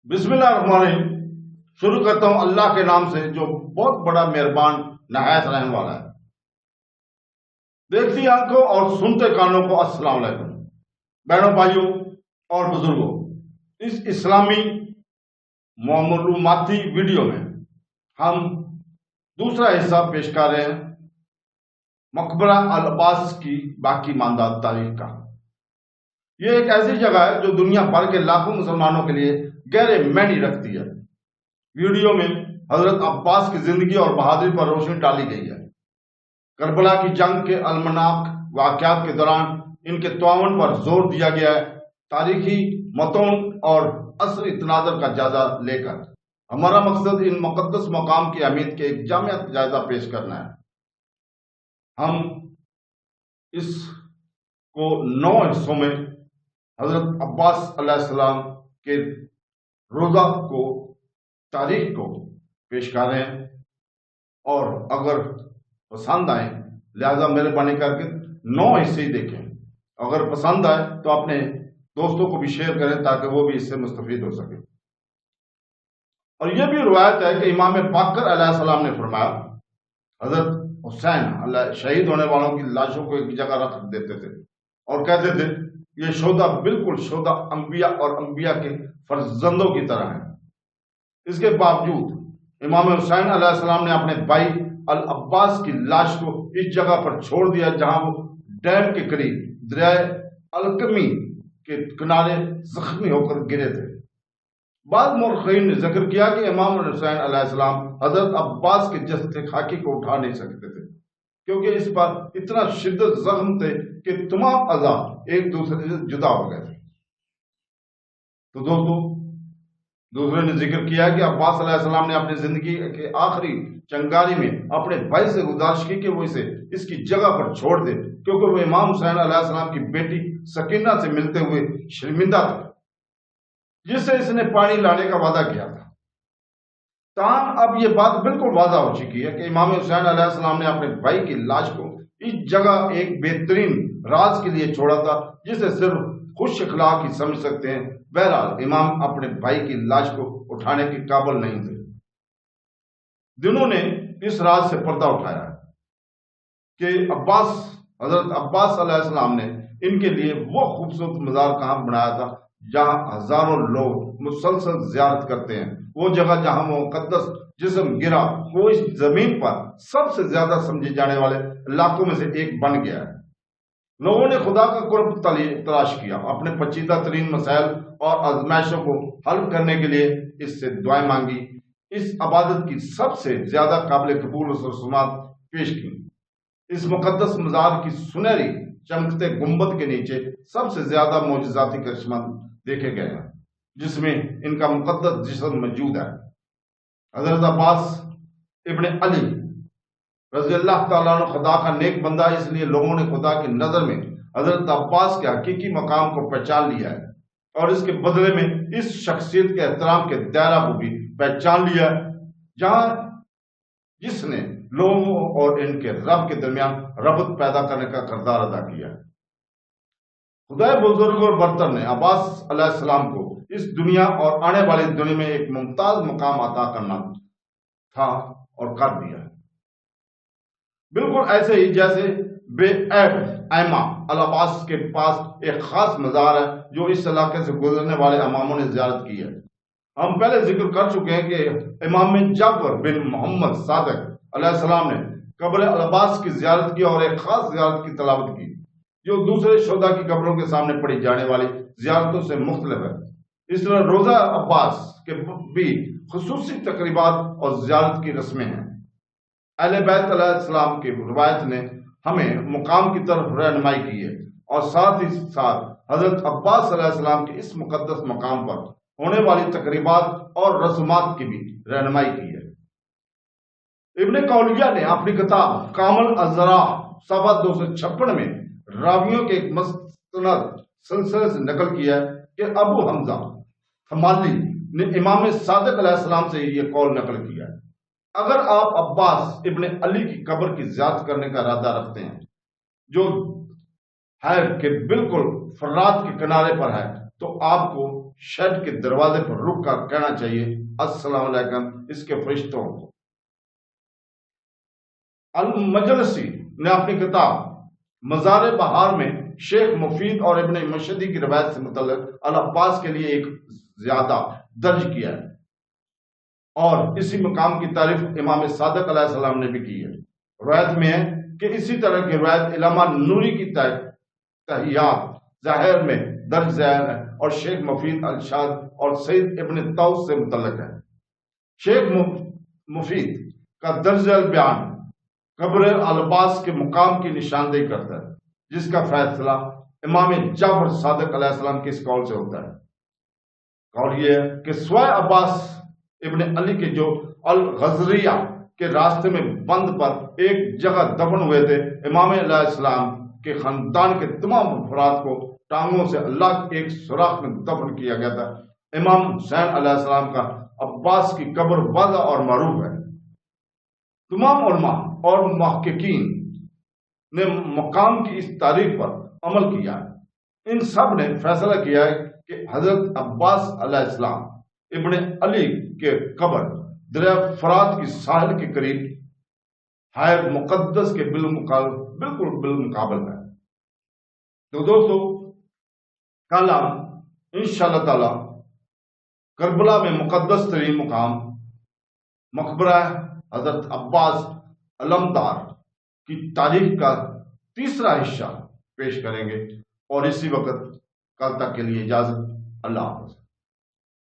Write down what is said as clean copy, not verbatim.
بسم اللہ الرحمن الرحیم۔ شروع کرتا ہوں اللہ کے نام سے جو بہت بڑا مہربان نہایت رحم والا ہے۔ دیکھتی آنکھوں اور سنتے کانوں کو السلام علیکم بہنوں بھائیوں اور بزرگوں۔ اس اسلامی معلوماتی ویڈیو میں ہم دوسرا حصہ پیش کر رہے ہیں مقبرہ العباس کی باقی ماندہ تاریخ کا۔ یہ ایک ایسی جگہ ہے جو دنیا بھر کے لاکھوں مسلمانوں کے لیے گہرے معنی رکھتی ہے۔ ویڈیو میں حضرت عباس کی زندگی اور بہادری پر روشنی ڈالی گئی ہے۔ کربلا کی جنگ کے المناک واقعات کے دوران ان کے تعاون پر زور دیا گیا ہے۔ تاریخی متون اور عصری تناظر کا جائزہ لے کر ہمارا مقصد ان مقدس مقام کی اہمیت کے ایک جامع جائزہ پیش کرنا ہے۔ ہم اس کو 9 حصوں میں حضرت عباس علیہ السلام کے روزہ کو تاریخ کو پیش کر رہے ہیں، اور اگر پسند آئے لہذا مہربانی کر کے 9 حصے ہی دیکھیں۔ اگر پسند آئے تو اپنے دوستوں کو بھی شیئر کریں تاکہ وہ بھی اس سے مستفید ہو سکے۔ اور یہ بھی روایت ہے کہ امام باقر علیہ السلام نے فرمایا، حضرت حسین شہید ہونے والوں کی لاشوں کو ایک جگہ رکھ دیتے تھے اور کہتے تھے یہ شہداء بالکل شہداء انبیاء اور انبیاء کے فرزندوں کی طرح ہیں۔ اس کے باوجود امام حسین علیہ السلام نے اپنے بھائی العباس کی لاش کو اس جگہ پر چھوڑ دیا جہاں وہ ڈیم کے قریب دریائے الکمی کے کنارے زخمی ہو کر گرے تھے۔ بعض مورخین نے ذکر کیا کہ امام حسین علیہ السلام حضرت عباس کے جسد خاکی کو اٹھا نہیں سکتے تھے کیونکہ اس پر اتنا شدت زخم تھے کہ تمام اعضاء ایک دوسرے سے جدا ہو گئے تھے۔ تو دوسرے نے ذکر کیا کہ عباس علیہ السلام نے اپنی زندگی کے آخری چنگاری میں اپنے بھائی سے گزارش کی کہ وہ اسے اس کی جگہ پر چھوڑ دے کیونکہ وہ امام حسین علیہ السلام کی بیٹی سکینہ سے ملتے ہوئے شرمندہ تھا جس سے اس نے پانی لانے کا وعدہ کیا تھا۔ تاہم اب یہ بات بالکل واضح ہو چکی ہے کہ امام حسین علیہ السلام نے اپنے بھائی کی لاش کو اس جگہ ایک بہترین راز کے لیے چھوڑا تھا جسے صرف خوش اخلاق ہی سمجھ سکتے ہیں۔ بہرحال امام اپنے بھائی کی لاش کو اٹھانے کے قابل نہیں تھے۔ دنوں نے اس راز سے پردہ اٹھایا کہ حضرت عباس علیہ السلام نے ان کے لیے وہ خوبصورت مزار کہاں بنایا تھا جہاں ہزاروں لوگ مسلسل زیارت کرتے ہیں، وہ جگہ جہاں وہ مقدس جسم گرا وہ اس زمین پر سب سے زیادہ سمجھے جانے والے علاقوں میں سے ایک بن گیا ہے۔ لوگوں نے خدا کا قرب تلاش کیا، اپنے پیچیدہ ترین مسائل اور آزمائشوں کو حل کرنے کے لیے اس سے دعائیں مانگی، اس عبادت کی سب سے زیادہ قابل قبول رسومات پیش کی۔ اس مقدس مزار کی سنہری چمکتے گنبد کے نیچے سب سے زیادہ معجزاتی کرشمہ دیکھے گئے ہیں جس میں ان کا مقدس جسم موجود ہے۔ حضرت عباس ابن علی رضی اللہ تعالیٰ عنہ خدا کا نیک بندہ، اس لیے لوگوں نے خدا کی نظر میں حضرت عباس کے حقیقی مقام کو پہچان لیا ہے اور اس کے بدلے میں اس شخصیت کے احترام کے دائرہ کو بھی پہچان لیا ہے جس نے لوگوں اور ان کے رب کے درمیان ربط پیدا کرنے کا کردار ادا کیا ہے۔ خدا بزرگ اور برتر نے عباس علیہ السلام کو اس دنیا اور آنے والی دنیا میں ایک ممتاز مقام عطا کرنا تھا اور کر دیا ہے، بالکل ایسے ہی جیسے بے عیب ایما العباس کے پاس ایک خاص مزار ہے جو اس علاقے سے گزرنے والے اماموں نے زیارت کی ہے۔ ہم پہلے ذکر کر چکے ہیں کہ امام جعفر بن محمد صادق علیہ السلام نے قبر العباس کی زیارت کی اور ایک خاص زیارت کی تلاوت کی جو دوسرے شہداء کی قبروں کے سامنے پڑھی جانے والی زیارتوں سے مختلف ہے۔ اس طرح روزہ عباس کے بھی خصوصی تقریبات اور زیارت کی رسمیں ہیں۔ اہل بیت علیہ السلام کی روایت نے ہمیں مقام کی طرف رہنمائی کی ہے اور ساتھ ہی ساتھ حضرت عباس علیہ السلام کے اس مقدس مقام پر ہونے والی تقریبات اور رسومات کی بھی رہنمائی کی ہے۔ ابن قولیہ نے اپنی کتاب کامل الزراع صفحہ 256 میں راویوں کے ایک مستند سلسلے سے نقل کیا ہے کہ ابو حمزہ حمالی نے امام صادق علیہ السلام سے یہ قول نقل کیا ہے، اگر آپ عباس ابن علی کی قبر کی زیارت کرنے کا ارادہ رکھتے ہیں جو ہے کہ بالکل فرات کے کنارے پر ہے تو آپ کو شیڈ کے دروازے پر رک کر کہنا چاہیے السلام علیکم اس کے فرشتوں کو۔ المجلسی نے اپنی کتاب مزار بہار میں شیخ مفید اور ابن مشدی کی روایت سے متعلق العباس کے لیے ایک زیادہ درج کیا ہے، اور اسی مقام کی تعریف امام صادق علیہ السلام نے بھی کی ہے۔ روایت میں ہے کہ اسی طرح کی روایت علامہ نوری کی تحیات ظاہر میں درج ذیل ہے اور شیخ مفید الشاد اور سید ابن طوس سے متعلق ہے۔ شیخ مفید کا درج ذیل بیان قبر العباس کے مقام کی نشاندہی کرتا ہے، جس کا فیصلہ امام جعفر صادق علیہ السلام کے اس قول سے ہوتا ہے۔ قول یہ ہے کہ سوائے عباس ابن علی کے جو الغزریہ کے راستے میں بند پر ایک جگہ دفن ہوئے تھے، امام علیہ السلام کے خاندان کے تمام افراد کو ٹانگوں سے اللہ کے ایک سوراخ میں دفن کیا گیا تھا۔ امام حسین علیہ السلام کا عباس کی قبر واضح اور معروف ہے۔ تمام علماء اور محققین نے مقام کی اس تاریخ پر عمل کیا ہے۔ ان سب نے فیصلہ کیا ہے کہ حضرت عباس علیہ السلام ابن علی کے قبر دریا فرات کی ساحل کے قریب حائط مقدس کے بالکل بالمقابل ہے۔ تو دوستو، کل ہم انشاءاللہ تعالی کربلا میں مقدس ترین مقام مقبرہ حضرت عباس علمدار کی تاریخ کا تیسرا حصہ پیش کریں گے، اور اسی وقت کل تک کے لیے اجازت، اللہ حافظ۔